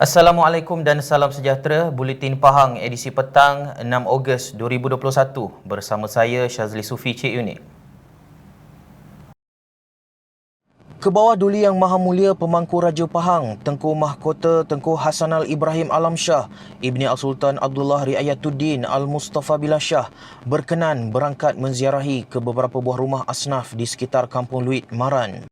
Assalamualaikum dan salam sejahtera. Buletin Pahang edisi petang 6 Ogos 2021 bersama saya Syazli Sufi Cik Unit. Ke bawah Duli Yang Maha Mulia Pemangku Raja Pahang, Tengku Mahkota Tengku Hasanal Ibrahim Alam Shah, Ibni Al-Sultan Abdullah Riayatuddin Al-Mustafa Billah Shah berkenan berangkat menziarahi ke beberapa buah rumah asnaf di sekitar Kampung Luit, Maran.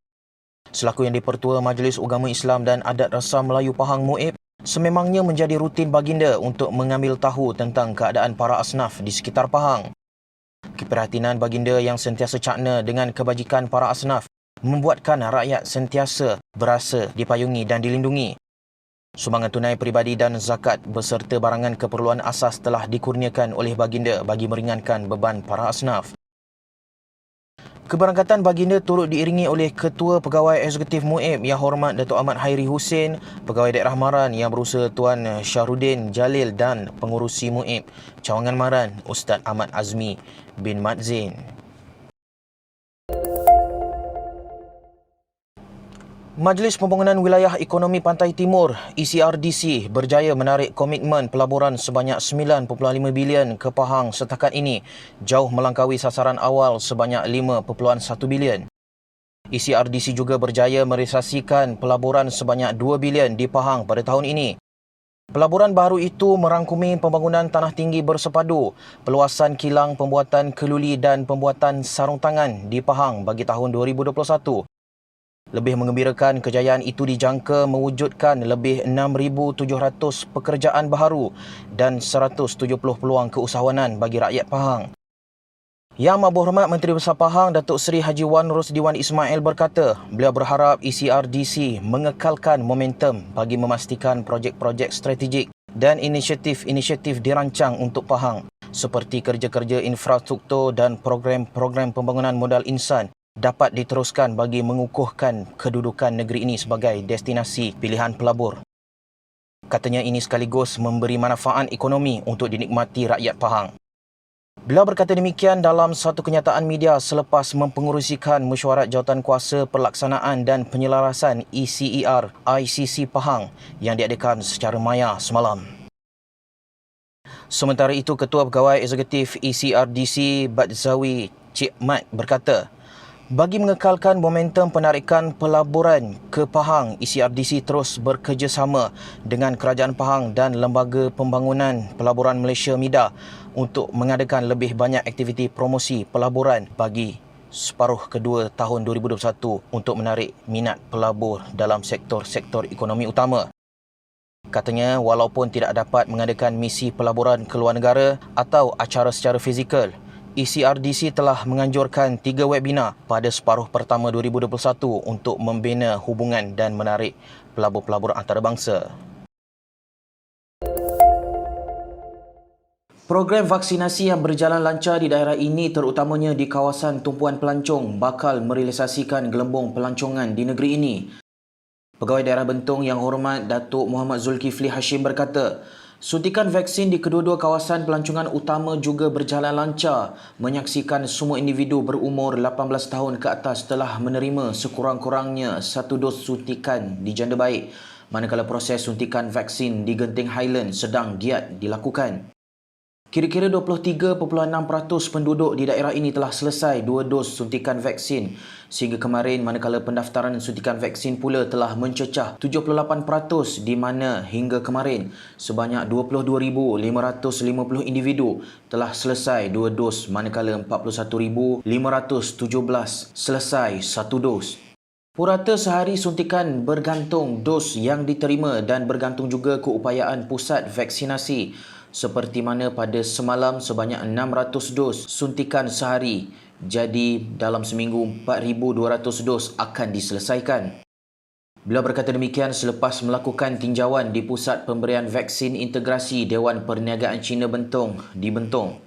Selaku Yang di-Pertua Majlis Agama Islam dan Adat Rasam Melayu Pahang MUIP, sememangnya menjadi rutin baginda untuk mengambil tahu tentang keadaan para asnaf di sekitar Pahang. Keprihatinan baginda yang sentiasa cakna dengan kebajikan para asnaf membuatkan rakyat sentiasa berasa dipayungi dan dilindungi. Sumbangan tunai peribadi dan zakat beserta barangan keperluan asas telah dikurniakan oleh baginda bagi meringankan beban para asnaf. Keberangkatan baginda turut diiringi oleh Ketua Pegawai Eksekutif MUIP Yang Hormat Datuk Ahmad Hairi Hussein, Pegawai Daerah Maran Yang Berusaha Tuan Syahrudin Jalil dan Pengurusi MUIP Cawangan Maran Ustaz Ahmad Azmi bin Mat Zain. Majlis Pembangunan Wilayah Ekonomi Pantai Timur ECRDC berjaya menarik komitmen pelaburan sebanyak 9.5 bilion ke Pahang setakat ini, jauh melangkaui sasaran awal sebanyak 5.1 bilion. ECRDC juga berjaya merealisasikan pelaburan sebanyak 2 bilion di Pahang pada tahun ini. Pelaburan baru itu merangkumi pembangunan tanah tinggi bersepadu, peluasan kilang pembuatan keluli dan pembuatan sarung tangan di Pahang bagi tahun 2021. Lebih mengembirakan, kejayaan itu dijangka mewujudkan lebih 6,700 pekerjaan baharu dan 170 peluang keusahawanan bagi rakyat Pahang. Yang Maha Hormat Menteri Besar Pahang Datuk Seri Haji Wan Rosdiwan Ismail berkata, beliau berharap ECRDC mengekalkan momentum bagi memastikan projek-projek strategik dan inisiatif-inisiatif dirancang untuk Pahang seperti kerja-kerja infrastruktur dan program-program pembangunan modal insan dapat diteruskan bagi mengukuhkan kedudukan negeri ini sebagai destinasi pilihan pelabur. Katanya ini sekaligus memberi manfaat ekonomi untuk dinikmati rakyat Pahang. Beliau berkata demikian dalam satu kenyataan media selepas mempengerusikan mesyuarat Jawatankuasa Pelaksanaan dan Penyelarasan ECER ICC Pahang yang diadakan secara maya semalam. Sementara itu, Ketua Pegawai Eksekutif ECRDC Badzawi Cik Mat berkata, bagi mengekalkan momentum penarikan pelaburan ke Pahang, ECRDC terus bekerjasama dengan Kerajaan Pahang dan Lembaga Pembangunan Pelaburan Malaysia MIDA untuk mengadakan lebih banyak aktiviti promosi pelaburan bagi separuh kedua tahun 2021 untuk menarik minat pelabur dalam sektor-sektor ekonomi utama. Katanya, walaupun tidak dapat mengadakan misi pelaburan ke luar negara atau acara secara fizikal, ECRDC telah menganjurkan 3 webinar pada separuh pertama 2021 untuk membina hubungan dan menarik pelabur-pelabur antarabangsa. Program vaksinasi yang berjalan lancar di daerah ini terutamanya di kawasan tumpuan pelancong bakal merealisasikan gelembung pelancongan di negeri ini. Pegawai Daerah Bentong Yang Hormat Datuk Muhammad Zulkifli Hashim berkata, suntikan vaksin di kedua-dua kawasan pelancongan utama juga berjalan lancar, menyaksikan semua individu berumur 18 tahun ke atas telah menerima sekurang-kurangnya 1 dos suntikan di janda baik, manakala proses suntikan vaksin di Genting Highland sedang giat dilakukan. Kira-kira 23.6% penduduk di daerah ini telah selesai 2 dos suntikan vaksin sehingga kemarin, manakala pendaftaran suntikan vaksin pula telah mencecah 78% di mana hingga kemarin sebanyak 22,550 individu telah selesai 2 dos manakala 41,517 selesai 1 dos. Purata sehari suntikan bergantung dos yang diterima dan bergantung juga keupayaan pusat vaksinasi, seperti mana pada semalam sebanyak 600 dos suntikan sehari, jadi dalam seminggu 4,200 dos akan diselesaikan. Beliau berkata demikian selepas melakukan tinjauan di Pusat Pemberian Vaksin Integrasi Dewan Perniagaan Cina Bentong di Bentong.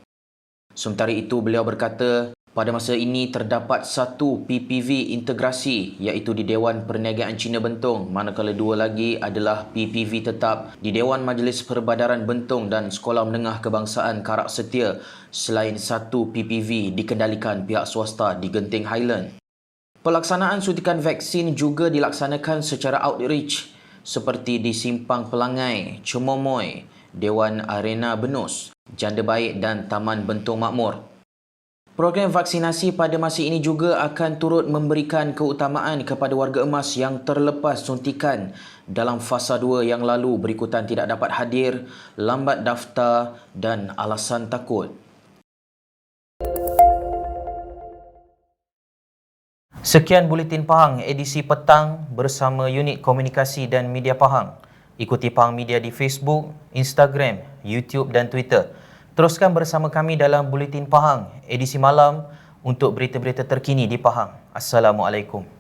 Sementara itu, beliau berkata pada masa ini terdapat 1 PPV integrasi iaitu di Dewan Perniagaan Cina Bentong, manakala 2 lagi adalah PPV tetap di Dewan Majlis Perbadaran Bentong dan Sekolah Menengah Kebangsaan Karak Setia, selain 1 PPV dikendalikan pihak swasta di Genting Highland. Pelaksanaan suntikan vaksin juga dilaksanakan secara outreach seperti di Simpang Pelangai, Cemomoy, Dewan Arena Benus, Janda Baik dan Taman Bentong Makmur. Program vaksinasi pada masa ini juga akan turut memberikan keutamaan kepada warga emas yang terlepas suntikan dalam fasa 2 yang lalu berikutan tidak dapat hadir, lambat daftar dan alasan takut. Sekian Buletin Pahang edisi petang bersama Unit Komunikasi dan Media Pahang. Ikuti Pahang Media di Facebook, Instagram, YouTube dan Twitter. Teruskan bersama kami dalam Buletin Pahang edisi malam untuk berita-berita terkini di Pahang. Assalamualaikum.